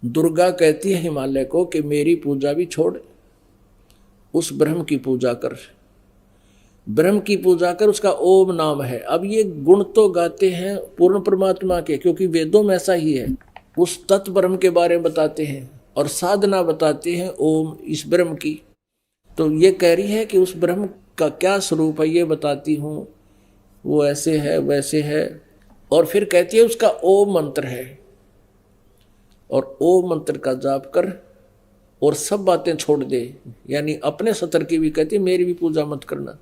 दुर्गा कहती है हिमालय को कि मेरी पूजा भी छोड़, उस ब्रह्म की पूजा कर, ब्रह्म की पूजा कर, उसका ओम नाम है। अब ये गुण तो गाते हैं पूर्ण परमात्मा के, क्योंकि वेदों में ऐसा ही है, उस तत्व ब्रह्म के बारे में बताते हैं और साधना बताते हैं ओम इस ब्रह्म की। तो ये कह रही है कि उस ब्रह्म का क्या स्वरूप है ये बताती हूँ, वो ऐसे है वैसे है। और फिर कहती है उसका ओम मंत्र है, और ओम मंत्र का जाप कर और सब बातें छोड़ दे, यानी अपने सतर की भी कहती है मेरी भी पूजा मत करना।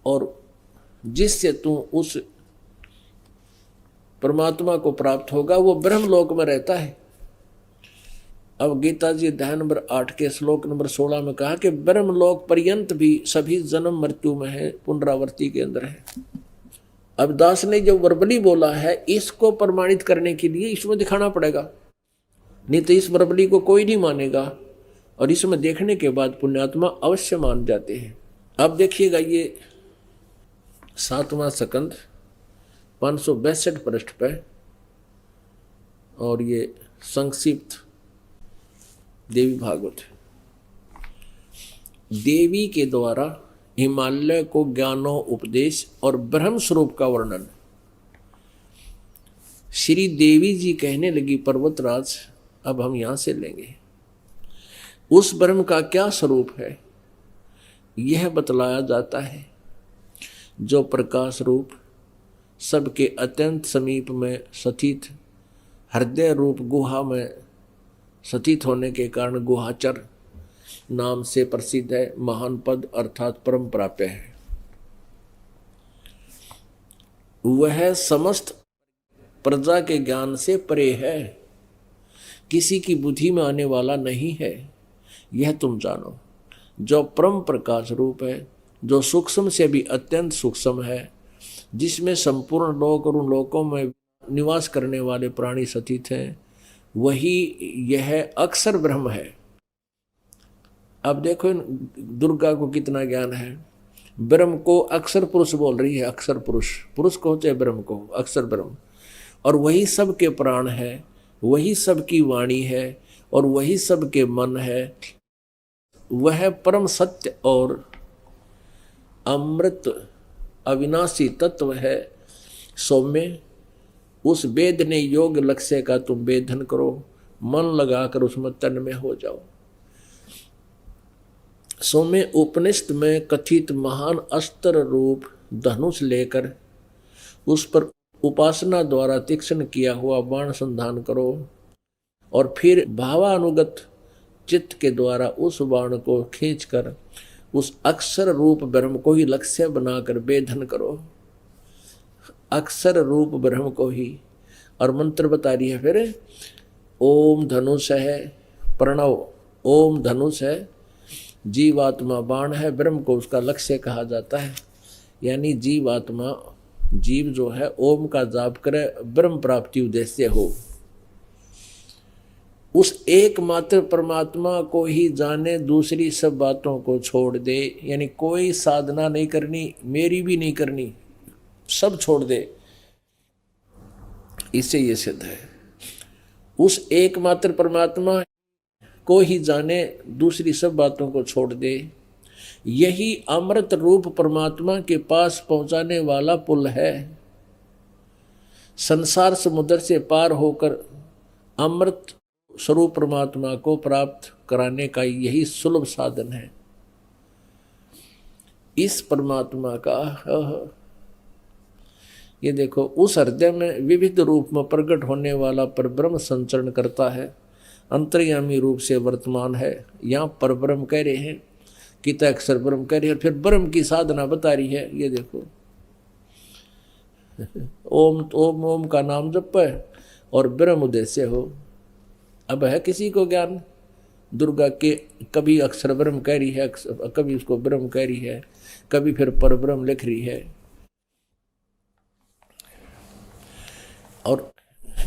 और जिससे तू उस परमात्मा को प्राप्त होगा वो ब्रह्मलोक में रहता है। अब गीता जी अध्याय नंबर 8 के श्लोक नंबर 16 में कहा कि ब्रह्मलोक पर्यंत भी सभी जन्म मृत्यु में है, पुनरावृत्ति के अंदर है। अब दास ने जो वर्बली बोला है इसको प्रमाणित करने के लिए इसमें दिखाना पड़ेगा, नहीं तो इस वर्बली को कोई नहीं मानेगा, और इसमें देखने के बाद पुण्यात्मा अवश्य मान जाते हैं। अब देखिएगा ये 7वां स्कंद 562 पृष्ठ पे, और ये संक्षिप्त देवी भागवत। देवी के द्वारा हिमालय को ज्ञानो उपदेश और ब्रह्म स्वरूप का वर्णन। श्री देवी जी कहने लगी पर्वतराज, अब हम यहां से लेंगे, उस ब्रह्म का क्या स्वरूप है यह बतलाया जाता है, जो प्रकाश रूप सबके अत्यंत समीप में स्थित हृदय रूप गुहा में स्थित होने के कारण गुहाचर नाम से प्रसिद्ध है, महान पद अर्थात परम प्राप्य है। वह समस्त प्रजा के ज्ञान से परे है, किसी की बुद्धि में आने वाला नहीं है, यह तुम जानो। जो परम प्रकाश रूप है, जो सूक्ष्म से भी अत्यंत सूक्ष्म है, जिसमें संपूर्ण लोक और उन लोकों में निवास करने वाले प्राणी स्थित हैं, वही यह अक्षर ब्रह्म है। अब देखो दुर्गा को कितना ज्ञान है, ब्रह्म को अक्षर पुरुष बोल रही है, अक्षर पुरुष, पुरुष को चाहे ब्रह्म को अक्षर ब्रह्म, और वही सबके प्राण है, वही सबकी वाणी है, और वही सबके मन है। वह परम सत्य और अमृत अविनाशी तत्व है। सौम्य उस वेद ने योग लक्ष्य का तुम वेदन करो, मन लगाकर उसमें तन में हो जाओ। सौम्य उपनिषद में कथित महान अस्त्र रूप धनुष लेकर उस पर उपासना द्वारा तीक्ष्ण किया हुआ बाण संधान करो, और फिर भावानुगत चित्त के द्वारा उस बाण को खींचकर उस अक्षर रूप ब्रह्म को ही लक्ष्य बनाकर वेदन करो, अक्षर रूप ब्रह्म को ही। और मंत्र बता रही है फिर, ओम धनुष है प्रणव, ओम धनुष है, जीवात्मा बाण है, ब्रह्म को उसका लक्ष्य कहा जाता है। यानी जीवात्मा जीव जो है ओम का जाप करे, ब्रह्म प्राप्ति उद्देश्य हो, उस एकमात्र परमात्मा को ही जाने, दूसरी सब बातों को छोड़ दे। यानी कोई साधना नहीं करनी, मेरी भी नहीं करनी, सब छोड़ दे, इससे ये सिद्ध है। उस एकमात्र परमात्मा को ही जाने, दूसरी सब बातों को छोड़ दे, यही अमृत रूप परमात्मा के पास पहुंचाने वाला पुल है। संसार समुद्र से पार होकर अमृत स्वरूप परमात्मा को प्राप्त कराने का यही सुलभ साधन है। इस परमात्मा का ये देखो, उस हृदय में विविध रूप में प्रकट होने वाला परब्रह्म संचरण करता है, अंतर्यामी रूप से वर्तमान है। यहाँ परब्रह्म कह रहे हैं, किता अक्षर ब्रह्म कह रही है, फिर ब्रह्म की साधना बता रही है। ये देखो ओम ओम ओम का नाम जप है और ब्रह्म उद्देश्य हो। अब है किसी को ज्ञान दुर्गा के, कभी अक्षर ब्रह्म कह रही है, कभी उसको ब्रह्म कह रही है, कभी फिर परब्रह्म लिख रही है। और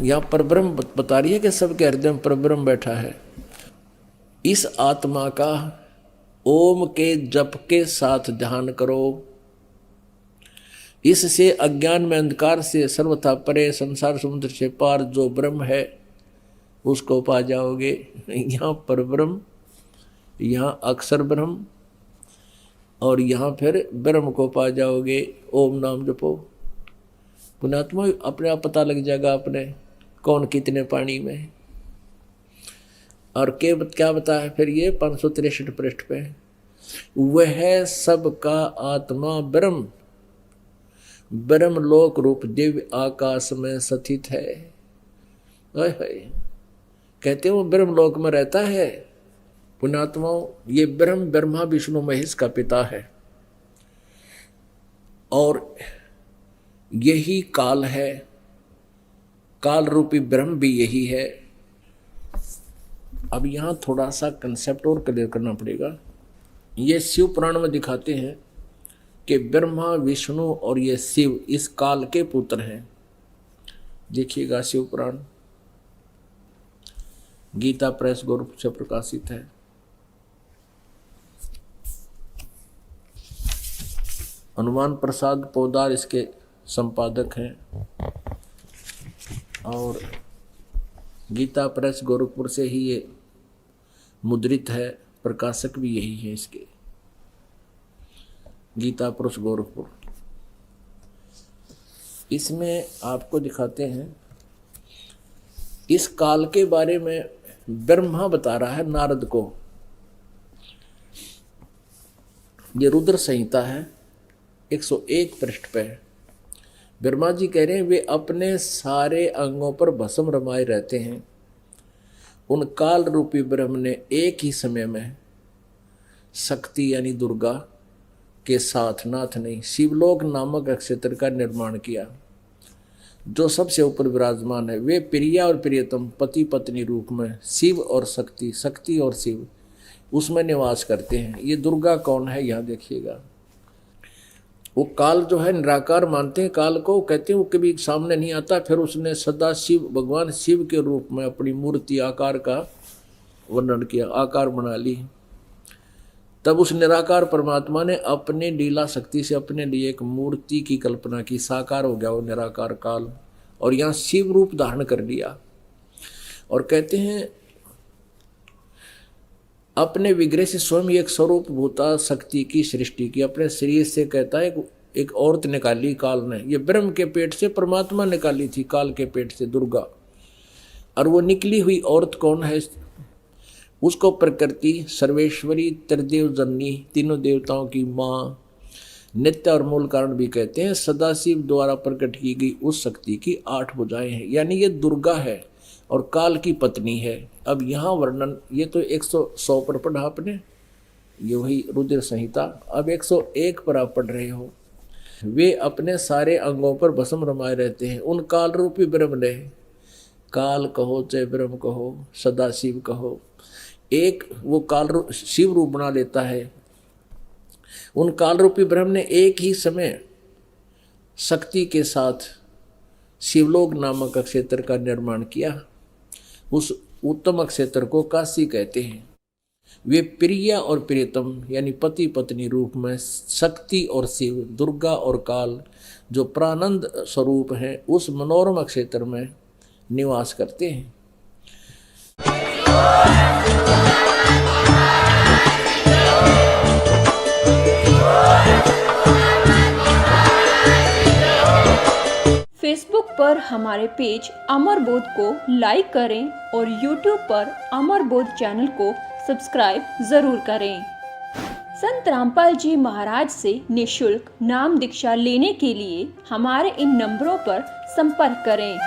यहाँ परब्रह्म बता रही है कि सबके हृदय में परब्रह्म बैठा है। इस आत्मा का ओम के जप के साथ ध्यान करो, इससे अज्ञान में अंधकार से सर्वथा परे संसार समुद्र से पार जो ब्रह्म है उसको पा जाओगे। यहाँ पर ब्रह्म, यहाँ अक्षर ब्रह्म, और यहाँ फिर ब्रह्म को पा जाओगे। ओम नाम जपो, पुण्यात्मा अपने आप पता लग जाएगा अपने कौन कितने पानी में। और क्या बताया फिर ये 563 पृष्ठ पे, वह सबका आत्मा ब्रह्म, ब्रह्म लोक रूप दिव्य आकाश में स्थित है। कहते हैं वो ब्रह्म लोक में रहता है। पुण्यात्माओं, ये ब्रह्म ब्रह्मा विष्णु महेश का पिता है, और यही काल है, काल रूपी ब्रह्म भी यही है। अब यहाँ थोड़ा सा कंसेप्ट और क्लियर करना पड़ेगा। ये शिव पुराण में दिखाते हैं कि ब्रह्मा विष्णु और ये शिव इस काल के पुत्र हैं। देखिएगा शिव पुराण गीता प्रेस गोरखपुर से प्रकाशित है। हनुमान प्रसाद पोदार इसके संपादक हैं, और गीता प्रेस गोरखपुर से ही ये मुद्रित है, प्रकाशक भी यही है इसके, गीता प्रेस गोरखपुर। इसमें आपको दिखाते हैं इस काल के बारे में ब्रह्मा बता रहा है नारद को। ये रुद्र संहिता है 101 पृष्ठ पे। ब्रह्मा जी कह रहे हैं वे अपने सारे अंगों पर भस्म रमाए रहते हैं। उन काल रूपी ब्रह्म ने एक ही समय में शक्ति यानी दुर्गा के साथ, नाथ नहीं, शिवलोक नामक नक्षत्र का निर्माण किया, जो सबसे ऊपर विराजमान है। वे प्रिया और प्रियतम पति पत्नी रूप में शिव और शक्ति, शक्ति और शिव उसमें निवास करते हैं। ये दुर्गा कौन है यहाँ देखिएगा। वो काल जो है निराकार मानते हैं काल को, कहते हैं वो कभी सामने नहीं आता। फिर उसने सदा शिव, भगवान शिव के रूप में अपनी मूर्ति आकार का वर्णन किया, आकार बना ली। तब उस निराकार परमात्मा ने अपने लीला शक्ति से अपने लिए एक मूर्ति की कल्पना की, साकार हो गया वो निराकार काल, और यहाँ शिव रूप धारण कर लिया। और कहते हैं अपने विग्रह से स्वयं एक स्वरूप भूता शक्ति की सृष्टि की। अपने शरीर से कहता है एक औरत निकाली काल ने, ये ब्रह्म के पेट से परमात्मा निकाली थी, काल के पेट से दुर्गा। और वो निकली हुई औरत कौन है, उसको प्रकृति सर्वेश्वरी त्रिदेव जननी, तीनों देवताओं की माँ, नित्य और मूल कारण भी कहते हैं। सदाशिव द्वारा प्रकट की गई उस शक्ति की 8 भुजाएं हैं, यानी ये दुर्गा है और काल की पत्नी है। अब यहाँ वर्णन, ये तो 100 पर पढ़ा आपने, ये वही रुद्र संहिता। अब 101 पर आप पढ़ रहे हो। वे अपने सारे अंगों पर भस्म रमाए रहते हैं। उन काल रूपी ब्रह्म ने, काल कहो चाहे ब्रह्म कहो, सदाशिव कहो, एक वो काल शिव रूप बना लेता है। उन काल रूपी ब्रह्म ने एक ही समय शक्ति के साथ शिवलोक नामक क्षेत्र का निर्माण किया। उस उत्तम क्षेत्र को काशी कहते हैं। वे प्रिया और प्रियतम यानी पति पत्नी रूप में शक्ति और शिव, दुर्गा और काल जो प्रानंद स्वरूप हैं, उस मनोरम क्षेत्र में निवास करते हैं। फेसबुक पर हमारे पेज अमर बोध को लाइक करें और यूट्यूब पर अमर बोध चैनल को सब्सक्राइब जरूर करें। संत रामपाल जी महाराज से निःशुल्क नाम दीक्षा लेने के लिए हमारे इन नंबरों पर संपर्क करें।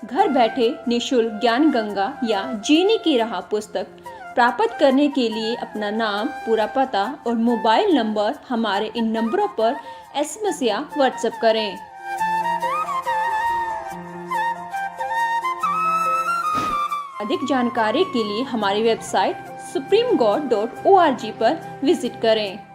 घर बैठे निःशुल्क ज्ञान गंगा या जीने की राह पुस्तक प्राप्त करने के लिए अपना नाम, पूरा पता और मोबाइल नंबर हमारे इन नंबरों पर SMS या WhatsApp करें। अधिक जानकारी के लिए हमारी वेबसाइट supremegod.org पर विजिट करें।